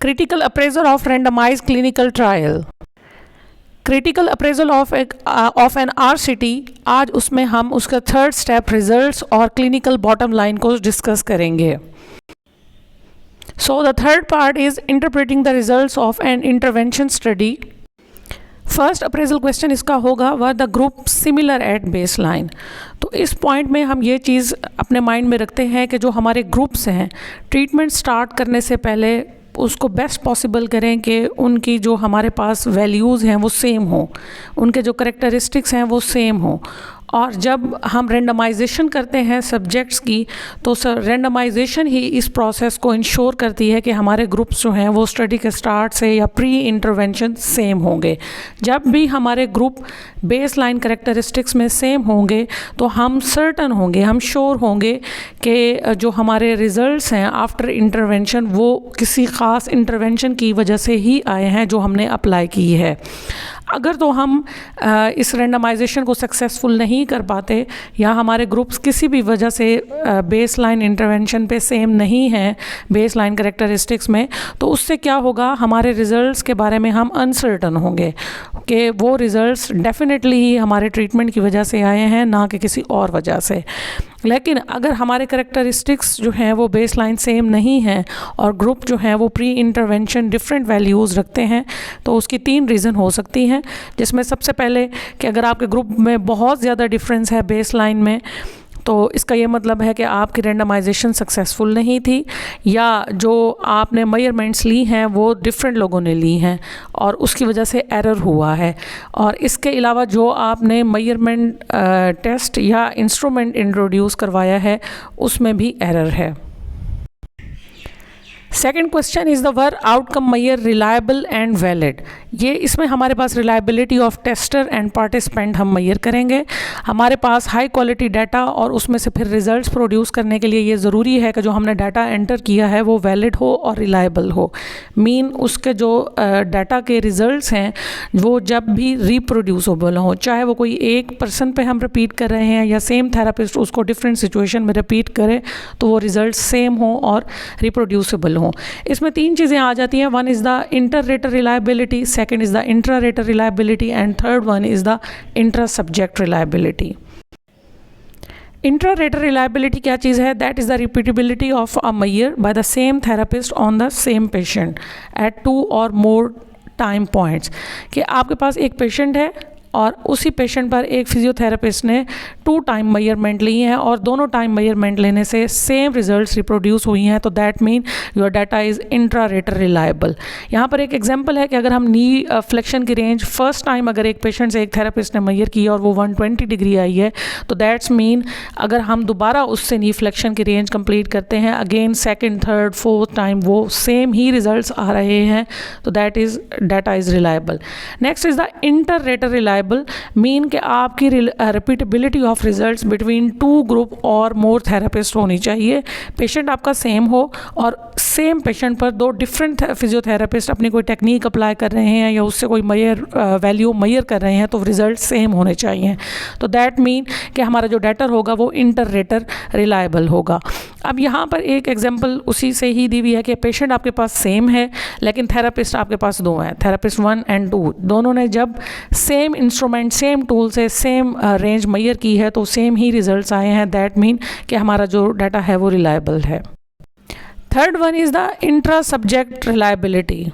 Critical appraisal of randomized clinical trial. Critical appraisal of an RCT, आज उसमें हम उसका थर्ड स्टेप रिजल्ट्स और क्लिनिकल बॉटम लाइन को डिस्कस करेंगे. So the third part is interpreting the results of an intervention study. First appraisal question इसका होगा, were the group similar at baseline. तो इस पॉइंट में हम ये चीज़ अपने माइंड में रखते हैं कि जो हमारे ग्रुप्स हैं, ट्रीटमेंट स्टार्ट करने से पहले उसको बेस्ट पॉसिबल करें कि उनकी जो हमारे पास वैल्यूज़ हैं वो सेम हो, उनके जो करेक्टरिस्टिक्स हैं वो सेम हो. और जब हम रेंडमाइजेशन करते हैं सब्जेक्ट्स की, तो रेंडमाइजेशन ही इस प्रोसेस को इंश्योर करती है कि हमारे ग्रुप्स जो हैं वो स्टडी के स्टार्ट से या प्री इंटरवेंशन सेम होंगे. जब भी हमारे ग्रुप बेस लाइन करेक्टरिस्टिक्स में सेम होंगे तो हम सर्टन होंगे, हम श्योर होंगे कि जो हमारे रिजल्ट्स हैं आफ्टर इंटरवेंशन वो किसी ख़ास इंटरवेंशन की वजह से ही आए हैं जो हमने अप्लाई की है. अगर तो हम इस रेंडमाइजेशन को सक्सेसफुल नहीं कर पाते या हमारे ग्रुप्स किसी भी वजह से बेस लाइन इंटरवेंशन पे सेम नहीं हैं बेस लाइन करेक्टरिस्टिक्स में, तो उससे क्या होगा, हमारे रिज़ल्ट्स के बारे में हम अनसर्टन होंगे कि वो रिज़ल्ट्स डेफिनेटली ही हमारे ट्रीटमेंट की वजह से आए हैं, ना कि किसी और वजह से. लेकिन अगर हमारे करेक्टरिस्टिक्स जो हैं वो बेस लाइन सेम नहीं हैं और ग्रुप जो हैं वो प्री इंटरवेंशन डिफरेंट वैल्यूज़ रखते हैं, तो उसकी 3 रीज़न हो सकती हैं. जिसमें सबसे पहले कि अगर आपके ग्रुप में बहुत ज़्यादा डिफरेंस है बेस लाइन में, तो इसका ये मतलब है कि आपकी रेंडमाइजेशन सक्सेसफुल नहीं थी, या जो आपने मेजरमेंट्स ली हैं वो डिफरेंट लोगों ने ली हैं और उसकी वजह से एरर हुआ है. और इसके अलावा जो आपने मेजरमेंट टेस्ट या इंस्ट्रूमेंट इंट्रोड्यूस करवाया है उसमें भी एरर है. Second question is the were outcome measure reliable and valid. ये इसमें हमारे पास reliability of tester and participant हम मेजर करेंगे. हमारे पास हाई क्वालिटी डाटा और उसमें से फिर रिजल्ट्स प्रोड्यूस करने के लिए ये ज़रूरी है कि जो हमने डाटा एंटर किया है वो वैलिड हो और रिलायबल हो. मीन उसके जो डाटा के रिजल्ट्स हैं वो जब भी रिप्रोड्यूसेबल हो, चाहे वो कोई एक पर्सन पे हम रिपीट कर रहे हैं या सेम थेरापिस्ट उसको डिफरेंट सिचुएशन में रिपीट करे, तो वो रिजल्ट सेम हो और रिप्रोड्यूसेबल हो. इसमें 3 चीज़ें आ जाती हैं. One is the inter rater reliability, second is the intra rater reliability and third one is the intra subject reliability. Intra rater reliability क्या चीज़ है? That is the repeatability of a measure by the same therapist on the same patient at 2 और more time points. कि आपके पास एक patient है और उसी पेशेंट पर एक फिजियोथेरेपिस्ट ने 2 टाइम मेजरमेंट ली हैं और दोनों टाइम मेजरमेंट लेने से सेम रिजल्ट्स रिप्रोड्यूस हुई हैं, तो that mean your data is intra rater reliable. यहाँ पर एक एग्जांपल है कि अगर हम नी फ्लेक्शन की रेंज फर्स्ट टाइम अगर एक पेशेंट से एक थेरेपिस्ट ने मेजर की और वो 120 डिग्री आई है, तो दैट्स मीन अगर हम दोबारा उससे नी फ्लेक्शन की रेंज कंप्लीट करते हैं again second third fourth time वो सेम ही रिजल्ट्स आ रहे हैं, तो that is data is reliable. Next is the inter rater reliable. Mean कि आपकी repeatability of results between 2 group और मोर थेरेपिस्ट होनी चाहिए. पेशेंट आपका सेम हो और सेम पेशेंट पर 2 डिफरेंट फिजियोथेरेपिस्ट अपनी कोई टेक्निक अप्लाई कर रहे हैं या उससे कोई वैल्यू मेजर कर रहे हैं, तो रिजल्ट सेम होने चाहिए. तो दैट मीन कि हमारा जो डाटा होगा वो इंटर रेटर रिलायबल होगा. अब यहाँ पर एक एग्जांपल उसी से ही दी हुई है कि पेशेंट आपके पास सेम है लेकिन थेरेपिस्ट आपके पास 2 हैं, थेरेपिस्ट 1 एंड 2. दोनों ने जब सेम इंस्ट्रूमेंट सेम टूल से सेम रेंज मेजर की है तो सेम ही रिजल्ट्स आए हैं. दैट मीन कि हमारा जो डाटा है वो रिलायबल है. Third one is the intra subject reliability.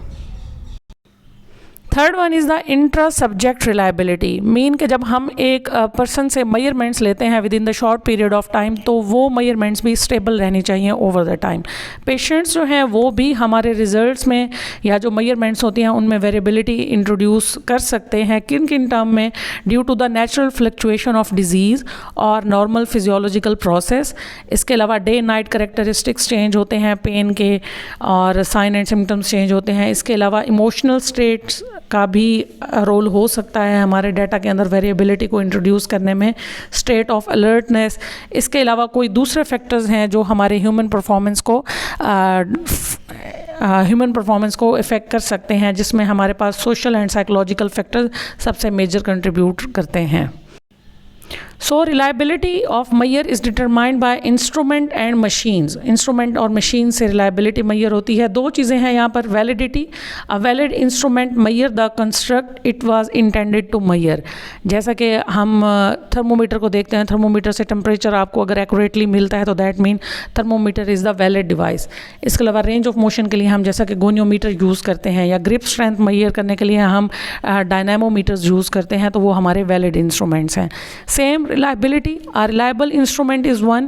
Third one is the intra subject reliability. Mean कि जब हम एक पर्सन से मेजरमेंट्स लेते हैं with in the short period of time, तो वो मेजरमेंट्स भी स्टेबल रहनी चाहिए ओवर द टाइम. पेशेंट्स जो हैं वो भी हमारे रिजल्ट्स में या जो मेजरमेंट्स होती हैं उनमें वेरिएबिलिटी इंट्रोड्यूस कर सकते हैं. किन किन टर्म में? Due to the natural fluctuation of disease और नॉर्मल फिजियोलॉजिकल प्रोसेस. इसके अलावा डे नाइट करेक्टरिस्टिक्स चेंज होते हैं पेन के और साइन एंड सिम्टम्स चेंज होते हैं. इसके अलावा इमोशनल स्टेट्स का भी रोल हो सकता है हमारे डाटा के अंदर वेरिएबिलिटी को इंट्रोड्यूस करने में. State of alertness. इसके अलावा कोई दूसरे फैक्टर्स हैं जो हमारे ह्यूमन परफॉर्मेंस को इफ़ेक्ट कर सकते हैं, जिसमें हमारे पास सोशल एंड साइकोलॉजिकल फैक्टर सबसे मेजर कंट्रीब्यूट करते हैं. So reliability of measure is determined by instrument and machines. Instrument और मशीन से रिलायबिलिटी मैयर होती है। दो चीज़ें हैं यहाँ पर, validity, a valid instrument measure the construct it was intended to measure. जैसा कि हम थर्मोमीटर को देखते हैं, थर्मोमीटर से टेम्परेचर आपको अगर एक्यूरेटली मिलता है तो that mean thermometer is the valid device. इसके अलावा रेंज ऑफ मोशन के लिए हम जैसा कि गोनियोमीटर यूज़ करते हैं, या ग्रिप स्ट्रेंथ मैयर करने के लिए हम डायनामोमीटर्स यूज़ करते हैं, तो वो हमारे वैलिड इंस्ट्रूमेंट्स हैं। Same reliability, a reliable instrument is one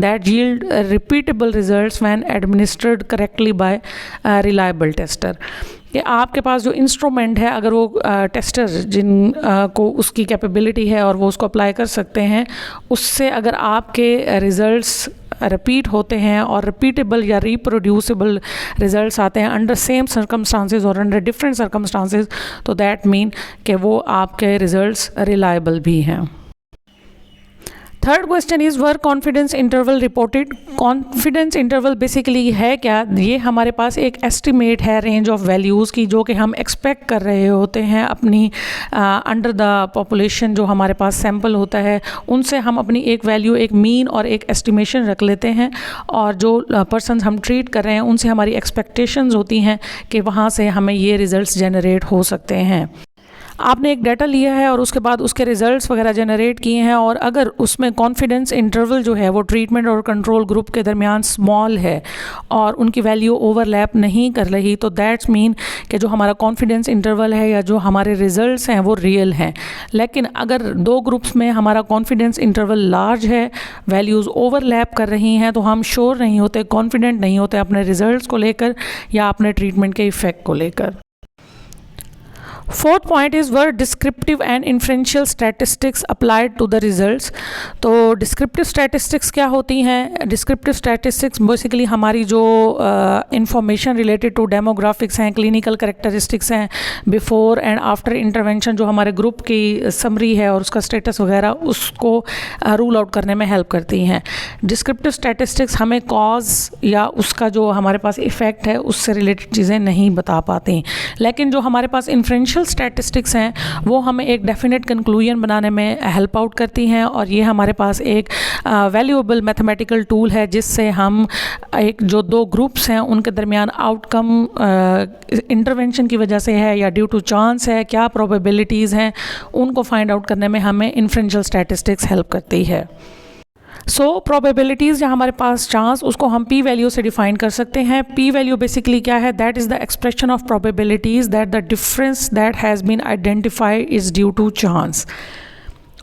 that yield repeatable results when administered correctly by a reliable tester। कि आपके पास जो इंस्ट्रूमेंट है, अगर वो टेस्टर जिन को उसकी कैपेबिलिटी है और वो उसको अप्लाई कर सकते हैं, उससे अगर आपके रिजल्ट्स रिपीट होते हैं और रिपीटेबल या रिप्रोड्यूसिबल रिजल्ट्स आते हैं अंडर सेम सर्कमस्टांसेस और अंडर डिफरेंट सर्कमस्टांसेस, तो दैट मीन कि वो आपके रिजल्ट्स रिलायबल भी हैं। Third question is were confidence interval reported. Confidence interval basically है क्या? ये हमारे पास एक एस्टिमेट है रेंज ऑफ वैल्यूज़ की, जो कि हम एक्सपेक्ट कर रहे होते हैं अपनी अंडर द पॉपुलेशन जो हमारे पास सैम्पल होता है, उनसे हम अपनी एक वैल्यू, एक मीन और एक एस्टिमेशन रख लेते हैं, और जो पर्सन हम ट्रीट कर रहे हैं उनसे हमारी एक्सपेक्टेशंस होती हैं कि वहाँ से हमें ये रिज़ल्ट्स जनरेट हो सकते हैं। आपने एक डाटा लिया है और उसके बाद उसके रिजल्ट्स वगैरह जनरेट किए हैं, और अगर उसमें कॉन्फिडेंस इंटरवल जो है वो ट्रीटमेंट और कंट्रोल ग्रुप के दरमियान स्मॉल है और उनकी वैल्यू ओवरलैप नहीं कर रही, तो दैट्स मीन कि जो हमारा कॉन्फिडेंस इंटरवल है या जो हमारे रिजल्ट्स हैं वो रियल हैं। लेकिन अगर दो ग्रुप्स में हमारा कॉन्फिडेंस इंटरवल लार्ज है, वैल्यूज़ ओवरलैप कर रही हैं, तो हम श्योर नहीं होते, कॉन्फिडेंट नहीं होते अपने रिजल्ट्स को लेकर या अपने ट्रीटमेंट के इफ़ेक्ट को लेकर। Fourth point is were descriptive and inferential statistics applied to the results. तो डिस्क्रिप्टिव स्टैटिस्टिक्स क्या होती हैं? डिस्क्रिप्टिव स्टैटिस्टिक्स बेसिकली हमारी जो इंफॉर्मेशन रिलेटेड टू डेमोग्राफिक्स हैं, क्लिनिकल करेक्टरिस्टिक्स हैं, बिफोर एंड आफ्टर इंटरवेंशन, जो हमारे ग्रुप की समरी है और उसका स्टेटस वगैरह, उसको रूल आउट करने में हेल्प करती हैं। डिस्क्रिप्टिव स्टैटिस्टिक्स हमें कॉज या उसका जो हमारे पास इफ़ेक्ट है उससे रिलेटेड चीज़ें नहीं बता पाती, लेकिन जो हमारे पास इन्फ्रेंशियल स्टैटिस्टिक्स हैं वो हमें एक डेफिनेट कंक्लूजन बनाने में हेल्प आउट करती हैं, और ये हमारे पास एक वैल्यूएबल मैथमेटिकल टूल है जिससे हम एक जो दो ग्रुप्स हैं उनके दरमियान आउटकम इंटरवेंशन की वजह से है या ड्यू टू चांस है, क्या प्रोबेबिलिटीज़ हैं, उनको फाइंड आउट करने में हमें इन्फ्रेंशियल स्टैटिस्टिक्स हेल्प करती है। सो प्रोबेबिलिटीज़ जहाँ हमारे पास चांस, उसको हम पी वैल्यू से डिफाइन कर सकते हैं। पी वैल्यू बेसिकली क्या है? That is the expression of probabilities that the difference that has been identified is due to chance.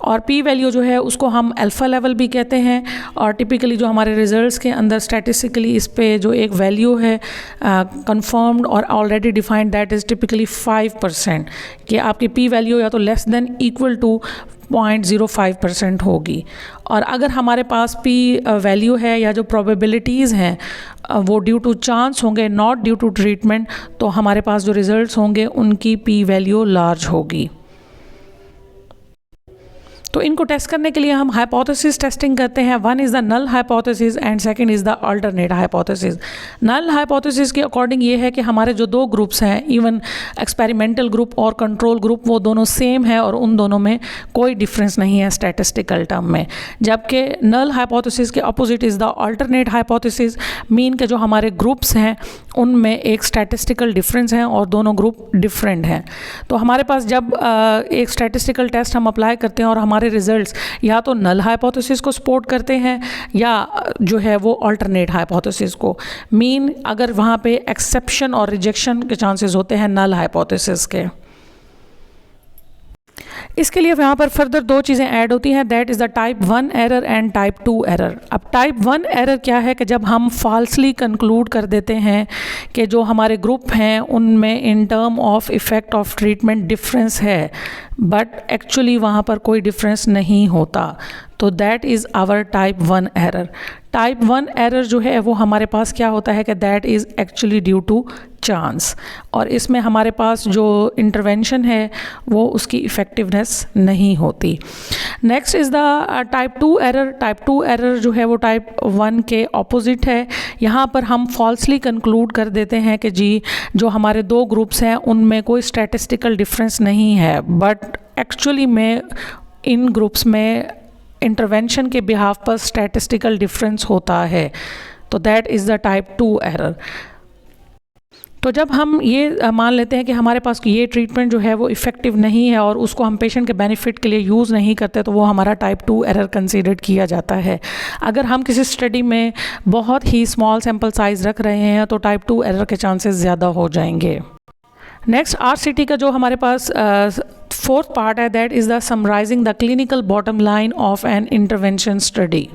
और पी वैल्यू जो है उसको हम अल्फ़ा लेवल भी कहते हैं, और टिपिकली जो हमारे रिजल्ट्स के अंदर स्टैटिस्टिकली इस पे जो एक वैल्यू है कंफर्म्ड और already defined, that is typically 5%, कि आपकी पी वैल्यू या तो लेस देन इक्वल टू 0.05% होगी। और अगर हमारे पास पी वैल्यू है या जो प्रोबेबिलिटीज़ हैं वो ड्यू टू चांस होंगे, नॉट ड्यू टू ट्रीटमेंट, तो हमारे पास जो रिजल्ट्स होंगे उनकी पी वैल्यू लार्ज होगी। तो इनको टेस्ट करने के लिए हम हाइपोथेसिस टेस्टिंग करते हैं। One is the null hypothesis and second is the alternate hypothesis. Null hypothesis के अकॉर्डिंग ये है कि हमारे जो दो ग्रुप्स हैं, इवन एक्सपेरिमेंटल ग्रुप और कंट्रोल ग्रुप, वो दोनों सेम है और उन दोनों में कोई डिफरेंस नहीं है स्टैटिस्टिकल टर्म में। जबकि नल हाइपोथेसिस के opposite is the alternate hypothesis, mean के जो हमारे ग्रुप्स हैं उनमें एक स्टैटिस्टिकल डिफरेंस है और दोनों ग्रुप डिफरेंट हैं। तो हमारे पास जब एक स्टैटिस्टिकल टेस्ट हम अप्लाई करते हैं और हमारे रिजल्ट्स या तो नल हाइपोथेसिस को सपोर्ट करते हैं या जो है वो अल्टरनेट हाइपोथेसिस को, मीन अगर वहाँ पे एक्सेप्शन और रिजेक्शन के चांसेस होते हैं नल हाइपोथेसिस के। इसके लिए यहाँ पर फर्दर दो चीज़ें ऐड होती हैं, that is the type 1 error and type 2 error. अब टाइप 1 एरर क्या है कि जब हम फॉल्सली कंक्लूड कर देते हैं कि जो हमारे ग्रुप हैं उनमें in term of effect of treatment difference है, बट एक्चुअली वहाँ पर कोई डिफरेंस नहीं होता, तो that is our type 1 error. Type 1 error जो है वो हमारे पास क्या होता है कि that is actually due to chance, और इसमें हमारे पास जो इंटरवेंशन है वो उसकी इफ़ेक्टिवनेस नहीं होती। Next is the type 2 error. Type 2 error जो है वो टाइप 1 के ऑपोजिट है। यहाँ पर हम फॉल्सली कंक्लूड कर देते हैं कि जी जो हमारे दो ग्रुप्स हैं उनमें कोई स्टैटिस्टिकल डिफरेंस नहीं है, बट एक्चुअली में इन ग्रुप्स में इंटरवेंशन के बिहाफ पर स्टैटिस्टिकल डिफरेंस होता है, तो that is the type 2 error. तो जब हम ये मान लेते हैं कि हमारे पास ये ट्रीटमेंट जो है वो इफ़ेक्टिव नहीं है और उसको हम पेशेंट के बेनिफिट के लिए यूज़ नहीं करते, तो वो हमारा टाइप 2 एरर कंसीडर किया जाता है। अगर हम किसी स्टडी में बहुत ही स्मॉल सैम्पल साइज़ रख रहे हैं तो टाइप 2 एरर के चांसेस ज़्यादा हो जाएंगे। नेक्स्ट RCT का जो हमारे पास फोर्थ पार्ट है, that is the summarising the clinical bottom line of an intervention study,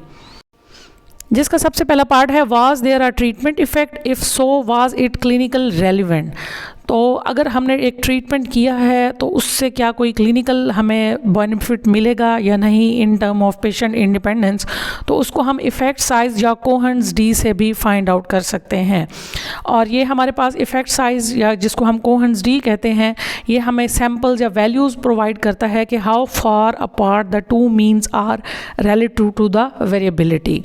जिसका सबसे पहला पार्ट है was there a treatment effect, if so was it clinical relevant. तो अगर हमने एक ट्रीटमेंट किया है तो उससे क्या कोई क्लिनिकल हमें बेनिफिट मिलेगा या नहीं इन टर्म ऑफ पेशेंट इंडिपेंडेंस, तो उसको हम इफ़ेक्ट साइज़ या कोहेंस डी से भी फाइंड आउट कर सकते हैं। और ये हमारे पास इफ़ेक्ट साइज़ या जिसको हम कोहेंस डी कहते हैं, ये हमें सैम्पल्स या वैल्यूज़ प्रोवाइड करता है कि how far apart the two means are relative to the variability.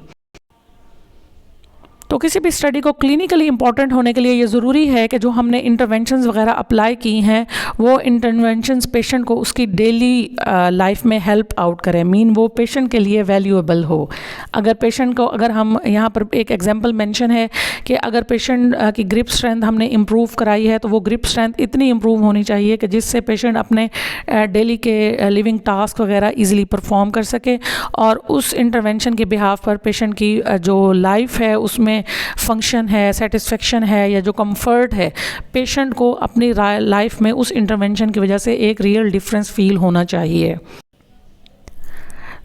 तो किसी भी स्टडी को क्लिनिकली इंपॉर्टेंट होने के लिए ये ज़रूरी है कि जो हमने इंटरवेंशंस वगैरह अप्लाई की हैं वो इंटरवेंशंस पेशेंट को उसकी डेली लाइफ में हेल्प आउट करें, मीन वो पेशेंट के लिए वैल्यूएबल हो। अगर पेशेंट को, अगर हम यहाँ पर एक एग्जांपल मेंशन है कि अगर पेशेंट की ग्रिप स्ट्रेंथ हमने इम्प्रूव कराई है, तो वो ग्रिप स्ट्रेंथ इतनी इम्प्रूव होनी चाहिए कि जिससे पेशेंट अपने डेली के लिविंग टास्क वगैरह ईजिली परफॉर्म कर सके और उस इंटरवेंशन के बिहाफ पर पेशेंट की जो लाइफ है उसमें फंक्शन है, सेटिस्फेक्शन है या जो कंफर्ट है, पेशेंट को अपनी लाइफ में उस इंटरवेंशन की वजह से एक रियल डिफरेंस फील होना चाहिए।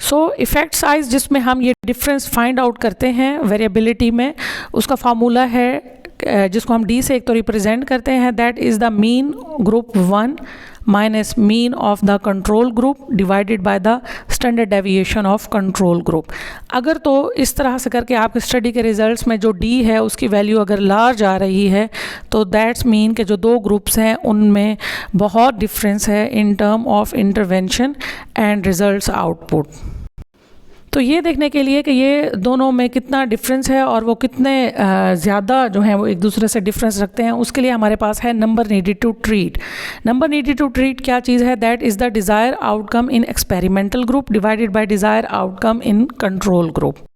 सो इफ़ेक्ट साइज़ जिसमें हम ये डिफरेंस फाइंड आउट करते हैं वेरिएबिलिटी में, उसका फार्मूला है जिसको हम डी से एक तो रिप्रेजेंट करते हैं, that is the mean group 1 minus mean of the control group divided by the standard deviation of control group. अगर तो इस तरह से करके आपके स्टडी के रिजल्ट्स में जो डी है उसकी वैल्यू अगर लार्ज आ रही है, तो दैट्स मीन कि जो दो ग्रुप्स हैं उनमें बहुत डिफरेंस है इन term of intervention and results output. तो ये देखने के लिए कि ये दोनों में कितना डिफरेंस है और वो कितने ज़्यादा जो हैं वो एक दूसरे से डिफरेंस रखते हैं, उसके लिए हमारे पास है number needed to treat. Number needed to treat क्या चीज़ है? That is the desire outcome in experimental group divided by desire outcome in control group.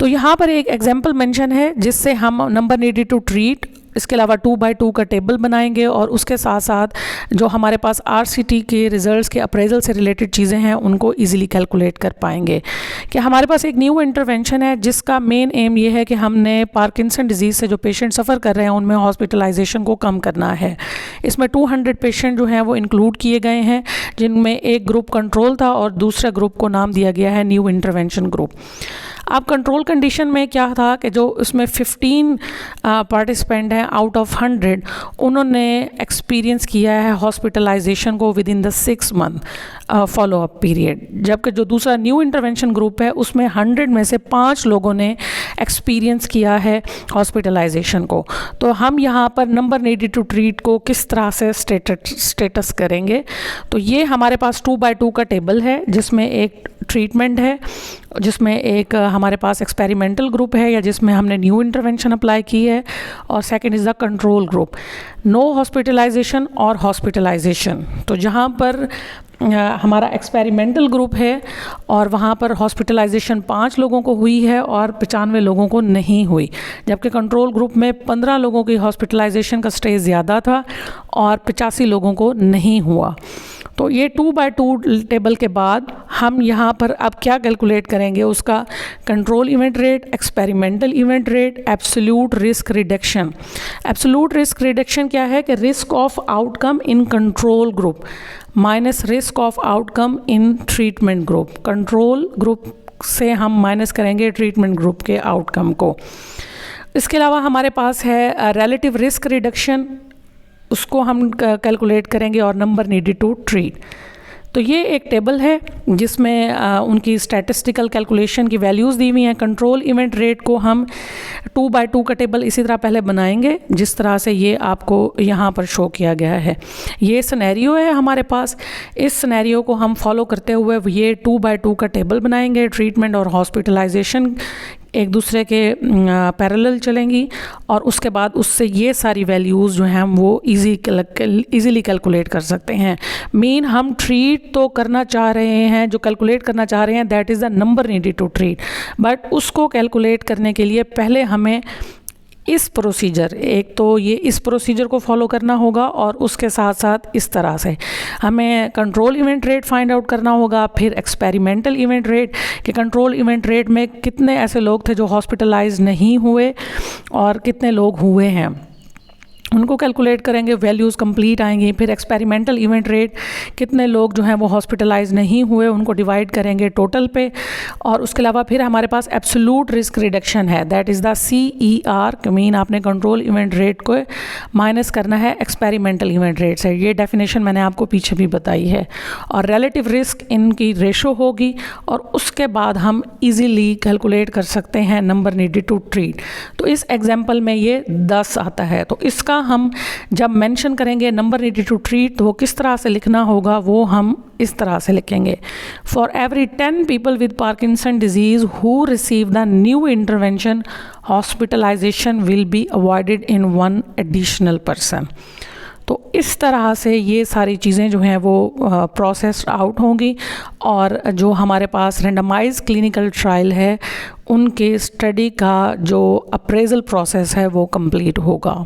तो यहाँ पर एक एग्जाम्पल मेंशन है जिससे हम नंबर नीडेड टू ट्रीट, इसके अलावा 2x2 का टेबल बनाएंगे और उसके साथ साथ जो हमारे पास RCT के रिजल्ट्स के अप्रेजल से रिलेटेड चीज़ें हैं उनको इजीली कैलकुलेट कर पाएंगे। कि हमारे पास एक न्यू इंटरवेंशन है जिसका मेन एम ये है कि हमने पार्किंसन डिजीज़ से जो पेशेंट सफ़र कर रहे हैं उनमें हॉस्पिटलाइजेशन को कम करना है। इसमें 200 पेशेंट जो हैं वो इंक्लूड किए गए हैं, जिनमें एक ग्रुप कंट्रोल था और दूसरे ग्रुप को नाम दिया गया है न्यू इंटरवेंशन ग्रुप। अब कंट्रोल कंडीशन में क्या था कि जो उसमें 15 पार्टिसिपेंट हैं आउट ऑफ 100, उन्होंने एक्सपीरियंस किया है हॉस्पिटलाइजेशन को with in the 6 month follow up period, जबकि जो दूसरा न्यू इंटरवेंशन ग्रुप है उसमें 100 में से 5 लोगों ने एक्सपीरियंस किया है हॉस्पिटलाइजेशन को। तो हम यहाँ पर नंबर नीडेड टू ट्रीट को किस तरह से स्टेटस करेंगे? तो ये हमारे पास 2x2 का टेबल है जिसमें एक ट्रीटमेंट है, जिसमें एक हमारे पास एक्सपेरिमेंटल ग्रुप है या जिसमें हमने न्यू इंटरवेंशन अप्लाई की है, और second is the control group, no hospitalisation और हॉस्पिटलाइजेशन। तो जहाँ पर हमारा एक्सपेरिमेंटल ग्रुप है और वहाँ पर हॉस्पिटलाइजेशन 5 लोगों को हुई है और 95 लोगों को नहीं हुई, जबकि कंट्रोल ग्रुप में 15 लोगों की हॉस्पिटलाइजेशन का स्टे ज़्यादा था और 85 लोगों को नहीं हुआ। तो ये 2x2 टेबल के बाद हम यहाँ पर अब क्या कैलकुलेट करेंगे? उसका control event rate, experimental event rate, absolute risk reduction. Absolute risk reduction क्या है? कि risk of outcome in control group minus risk of outcome in treatment group. Control group से हम माइनस करेंगे ट्रीटमेंट ग्रुप के outcome को। इसके अलावा हमारे पास है रिलेटिव रिस्क रिडक्शन, उसको हम कैलकुलेट करेंगे, और नंबर नीडेड टू ट्रीट। तो ये एक टेबल है जिसमें उनकी स्टैटिस्टिकल कैलकुलेशन की वैल्यूज़ दी हुई हैं। कंट्रोल इवेंट रेट को हम 2x2 का टेबल इसी तरह पहले बनाएंगे जिस तरह से ये आपको यहाँ पर शो किया गया है। ये सिनेरियो है हमारे पास, इस सिनेरियो को हम फॉलो करते हुए ये 2x2 का टेबल बनाएंगे ट्रीटमेंट और हॉस्पिटलाइजेशन एक दूसरे के पैरेलल चलेंगी और उसके बाद उससे ये सारी वैल्यूज़ जो हैं वो ईज़िली कैलकुलेट कर सकते हैं। मीन हम ट्रीट तो करना चाह रहे हैं, जो कैलकुलेट करना चाह रहे हैं that is the number needed to treat, but उसको कैलकुलेट करने के लिए पहले हमें इस प्रोसीजर, एक तो ये इस प्रोसीजर को फॉलो करना होगा और उसके साथ साथ इस तरह से हमें control event rate find out करना होगा, फिर एक्सपेरिमेंटल इवेंट रेट कि कंट्रोल इवेंट रेट में कितने ऐसे लोग थे जो हॉस्पिटलाइज नहीं हुए और कितने लोग हुए हैं, उनको कैलकुलेट करेंगे, वैल्यूज़ कंप्लीट आएंगी। फिर एक्सपेरिमेंटल इवेंट रेट, कितने लोग जो हैं वो हॉस्पिटलाइज नहीं हुए, उनको डिवाइड करेंगे टोटल पे। और उसके अलावा फिर हमारे पास एब्सोल्यूट रिस्क रिडक्शन है, that is the CER, mean आपने कंट्रोल इवेंट रेट को माइनस करना है एक्सपेरिमेंटल इवेंट रेट से। ये डेफिनेशन मैंने आपको पीछे भी बताई है। और रिलेटिव रिस्क इनकी रेशो होगी और उसके बाद हम ईज़िली कैलकुलेट कर सकते हैं नंबर नीडेड टू ट्रीट। तो इस एग्जाम्पल में ये 10 आता है, तो इसका हम जब मेंशन करेंगे नंबर नीडेड टू ट्रीट तो वो किस तरह से लिखना होगा वो हम इस तरह से लिखेंगे। For every 10 people with Parkinson disease who receive the new intervention, hospitalisation will be avoided in 1 additional person. तो इस तरह से ये सारी चीज़ें जो हैं वो प्रोसेस आउट होंगी और जो हमारे पास रेंडमाइज क्लिनिकल ट्रायल है उनके स्टडी का जो अप्रेजल प्रोसेस है वो कंप्लीट होगा।